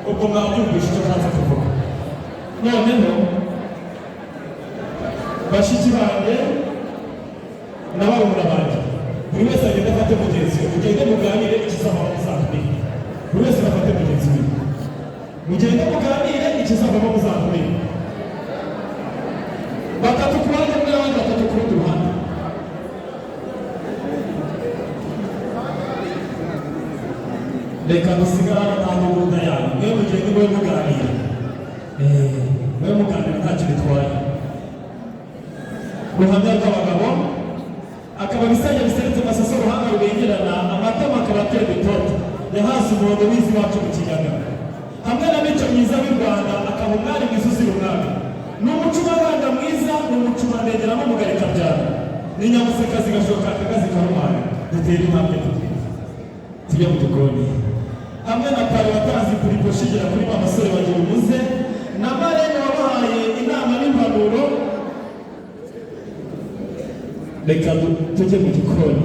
ubwo mwabyumvishe icyo nshatse kuvuga. Noneho bashiki banjye na barumuna banjye, buri wese agenda afate mugenzi we, mugende muganire ikizavamo muzamenya. Buri wese afate mugenzi we, mugende muganire ikizavamo muzamenya. Batatu ku ruhande rumwe n'abandi batatu ku rundi ruhande. Reka dusigarane nta gahunda yanyu, mwe mugende mwe muganira. Mwe muganira ntacyo bitwaye. Uruhande rw'abagabo akaba bisajya biseretse amasaso uruhanga rubengerana, amatama akaba atera itoto yahasi umuhondo w'izi wacu mu kiyaga, hamwe na mico myiza w'u Rwanda akaba umwari mwiza uzira umwami. Ni umucurabanga mwiza, ni umucurandengera n'umugarika byaro, ni nyamuseka zigashoka akagazi karumana. Dutera intambwe tujya mu gikoni hamwe na pari watazi kuri poshigira kuri ba basore bagira umuze na marene wabahaye inama n'impanuro. Reka tujye mu gikoni.